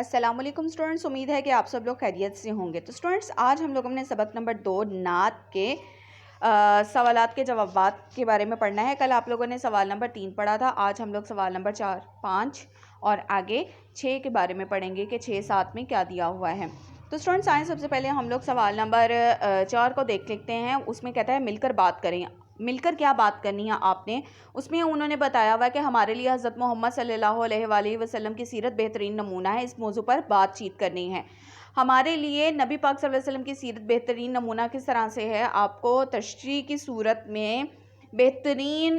السلام علیکم اسٹوڈنٹس، امید ہے کہ آپ سب لوگ خیریت سے ہوں گے۔ تو اسٹوڈنٹس آج ہم لوگ اپنے سبق نمبر 2 نعت کے سوالات کے جوابات کے بارے میں پڑھنا ہے۔ کل آپ لوگوں نے سوال نمبر 3 پڑھا تھا، آج ہم لوگ سوال نمبر 4، 5 اور آگے 6 کے بارے میں پڑھیں گے کہ 6، 7 میں کیا دیا ہوا ہے۔ تو اسٹوڈنٹس آئیں سب سے پہلے ہم لوگ سوال نمبر 4 کو دیکھ لیتے ہیں۔ اس میں کہتا ہے مل کر بات کریں۔ مل کر کیا بات کرنی ہے آپ نے؟ اس میں انہوں نے بتایا ہوا ہے کہ ہمارے لیے حضرت محمد صلی اللہ علیہ وآلہ وسلم کی سیرت بہترین نمونہ ہے، اس موضوع پر بات چیت کرنی ہے۔ ہمارے لیے نبی پاک صلی اللہ علیہ وسلم کی سیرت بہترین نمونہ کس طرح سے ہے؟ آپ کو تشریح کی صورت میں بہترین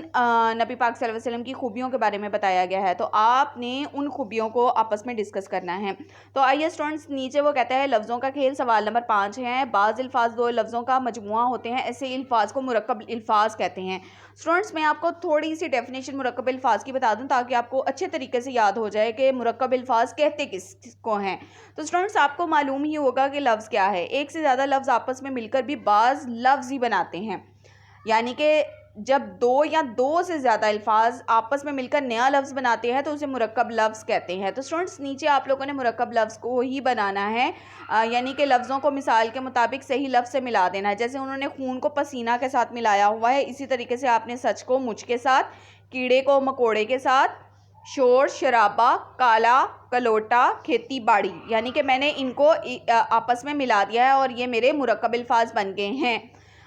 نبی پاک صلی اللہ علیہ وسلم کی خوبیوں کے بارے میں بتایا گیا ہے، تو آپ نے ان خوبیوں کو آپس میں ڈسکس کرنا ہے۔ تو آئیے اسٹوڈنٹس، نیچے وہ کہتا ہے لفظوں کا کھیل، سوال نمبر 5 ہے۔ بعض الفاظ 2 لفظوں کا مجموعہ ہوتے ہیں، ایسے الفاظ کو مرکب الفاظ کہتے ہیں۔ اسٹوڈنٹس میں آپ کو تھوڑی سی ڈیفینیشن مرکب الفاظ کی بتا دوں تاکہ آپ کو اچھے طریقے سے یاد ہو جائے کہ مرکب الفاظ کہتے کس کو ہیں۔ تو اسٹوڈنٹس آپ کو معلوم ہی ہوگا کہ لفظ کیا ہے۔ ایک سے زیادہ لفظ آپس میں مل کر بھی بعض لفظ ہی بناتے ہیں، یعنی کہ جب 2 یا 2 سے زیادہ الفاظ آپس میں مل کر نیا لفظ بناتے ہیں تو اسے مرکب لفظ کہتے ہیں۔ تو اسٹوڈنٹس نیچے آپ لوگوں نے مرکب لفظ کو ہی بنانا ہے، یعنی کہ لفظوں کو مثال کے مطابق صحیح لفظ سے ملا دینا ہے۔ جیسے انہوں نے خون کو پسینہ کے ساتھ ملایا ہوا ہے، اسی طریقے سے آپ نے سچ کو مجھ کے ساتھ، کیڑے کو مکوڑے کے ساتھ، شور شرابہ، کالا کلوٹا کھیتی باڑی، یعنی کہ میں نے ان کو آپس میں ملا دیا ہے اور یہ میرے مرکب الفاظ بن گئے ہیں۔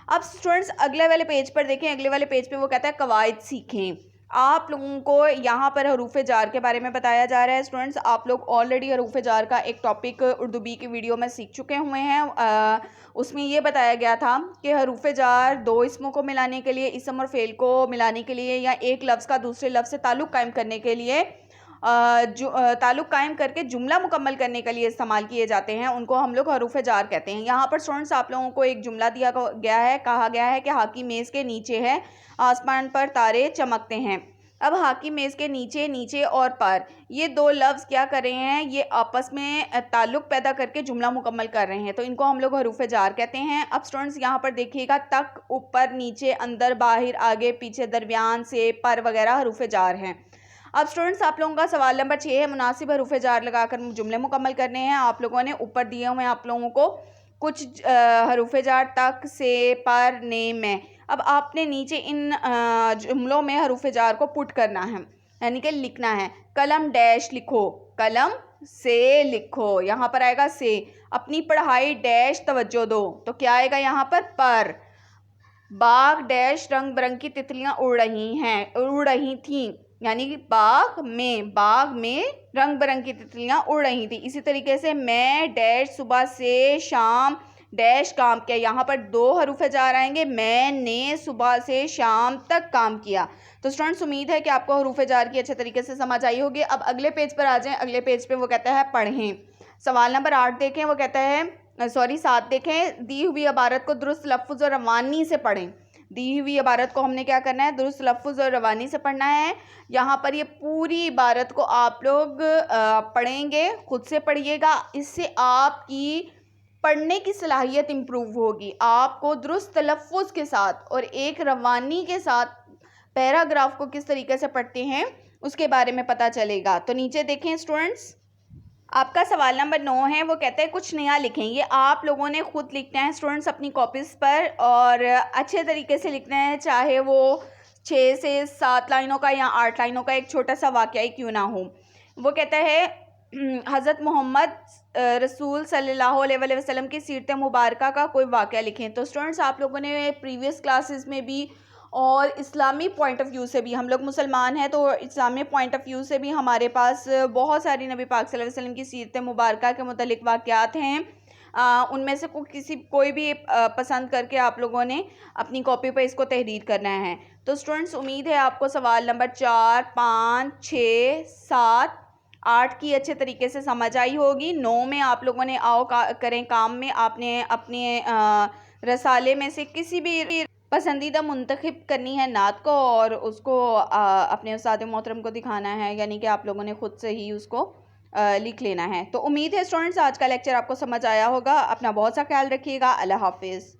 اب اسٹوڈنٹس اگلے والے پیج پر دیکھیں، اگلے والے پیج پہ وہ کہتا ہے قواعد سیکھیں۔ آپ لوگوں کو یہاں پر حروف جار کے بارے میں بتایا جا رہا ہے۔ اسٹوڈنٹس آپ لوگ آلریڈی حروف جار کا ایک ٹاپک اردو بی کی ویڈیو میں سیکھ چکے ہوئے ہیں۔ اس میں یہ بتایا گیا تھا کہ حروف جار 2 اسموں کو ملانے کے لیے، اسم اور فعل کو ملانے کے لیے، یا ایک لفظ کا دوسرے لفظ سے تعلق قائم کرنے کے لیے، تعلق قائم کر کے جملہ مکمل کرنے کے لیے استعمال کیے جاتے ہیں، ان کو ہم لوگ حروف جار کہتے ہیں۔ یہاں پر اسٹوڈنٹس آپ لوگوں کو ایک جملہ دیا گیا ہے، کہا گیا ہے کہ ہاکی میز کے نیچے ہے، آسمان پر تارے چمکتے ہیں۔ اب ہاکی میز کے نیچے، نیچے اور پر، یہ 2 لفظ کیا کر رہے ہیں؟ یہ آپس میں تعلق پیدا کر کے جملہ مکمل کر رہے ہیں، تو ان کو ہم لوگ حروف جار کہتے ہیں۔ اب اسٹوڈنٹس یہاں پر دیکھیے گا، تک، اوپر، نیچے، اندر، باہر، آگے، پیچھے، درمیان، سے، پر وغیرہ حروف جار ہیں۔ اب اسٹوڈنٹس آپ لوگوں کا سوال نمبر 6 ہے، مناسب حروف جار لگا کر جملے مکمل کرنے ہیں۔ آپ لوگوں نے اوپر دیے ہوئے ہیں آپ لوگوں کو کچھ حروف جار، تک، سے، پر، نے، میں۔ اب آپ نے نیچے ان جملوں میں حروف جار کو پٹ کرنا ہے، یعنی کہ لکھنا ہے۔ قلم ڈیش لکھو، قلم سے لکھو، یہاں پر آئے گا سے۔ اپنی پڑھائی ڈیش توجہ دو، تو کیا آئے گا یہاں پر۔ باغ ڈیش رنگ برنگ کی تتلیاں اڑ رہی تھیں، یعنی باغ میں رنگ برنگ کی تتلیاں اڑ رہی تھیں۔ اسی طریقے سے میں ڈیش صبح سے شام ڈیش کام کیا، یہاں پر 2 حروف جار آئیں گے، میں نے صبح سے شام تک کام کیا۔ تو اسٹوڈنٹس امید ہے کہ آپ کو حروف جار کی اچھے طریقے سے سمجھ آئی ہوگی۔ اب اگلے پیج پر آ جائیں، اگلے پیج پہ وہ کہتا ہے پڑھیں۔ سوال نمبر 8 دیکھیں، وہ کہتا ہے 7 دیکھیں، دی ہوئی عبارت کو درست لفظ اور روانی سے پڑھیں۔ دی ہوئی عبارت کو ہم نے کیا کرنا ہے؟ درست لفظ اور روانی سے پڑھنا ہے۔ یہاں پر یہ پوری عبارت کو آپ لوگ پڑھیں گے، خود سے پڑھیے گا، اس سے آپ کی پڑھنے کی صلاحیت امپروو ہوگی۔ آپ کو درست تلفظ کے ساتھ اور ایک روانی کے ساتھ پیراگراف کو کس طریقے سے پڑھتے ہیں اس کے بارے میں پتہ چلے گا۔ تو نیچے دیکھیں اسٹوڈنٹس، آپ کا سوال نمبر 9 ہے، وہ کہتا ہے کچھ نیا لکھیں۔ یہ آپ لوگوں نے خود لکھنا ہے اسٹوڈنٹس اپنی کاپیز پر، اور اچھے طریقے سے لکھنا ہے، چاہے وہ 6 سے 7 لائنوں کا یا 8 لائنوں کا ایک چھوٹا سا واقعہ ہی کیوں نہ ہو۔ وہ کہتا ہے حضرت محمد رسول صلی اللہ علیہ وسلم کی سیرت مبارکہ کا کوئی واقعہ لکھیں۔ تو اسٹوڈنٹس آپ لوگوں نے پریویس کلاسز میں بھی اور اسلامی پوائنٹ آف ویو سے بھی، ہم لوگ مسلمان ہیں تو اسلامی پوائنٹ آف ویو سے بھی ہمارے پاس بہت ساری نبی پاک صلی اللہ علیہ وسلم کی سیرت مبارکہ کے متعلق واقعات ہیں، ان میں سے کوئی بھی پسند کر کے آپ لوگوں نے اپنی کاپی پہ اس کو تحریر کرنا ہے۔ تو اسٹوڈنٹس امید ہے آپ کو سوال نمبر 4، 5، 6، 7، 8 کی اچھے طریقے سے سمجھ آئی ہوگی۔ 9 میں آپ لوگوں نے آؤ کریں کام میں، آپ نے اپنے رسالے میں سے کسی بھی پسندیدہ منتخب کرنی ہے نعت کو، اور اس کو اپنے استاد محترم کو دکھانا ہے، یعنی کہ آپ لوگوں نے خود سے ہی اس کو لکھ لینا ہے۔ تو امید ہے اسٹوڈنٹس آج کا لیکچر آپ کو سمجھ آیا ہوگا۔ اپنا بہت سا خیال رکھیے گا۔ اللہ حافظ۔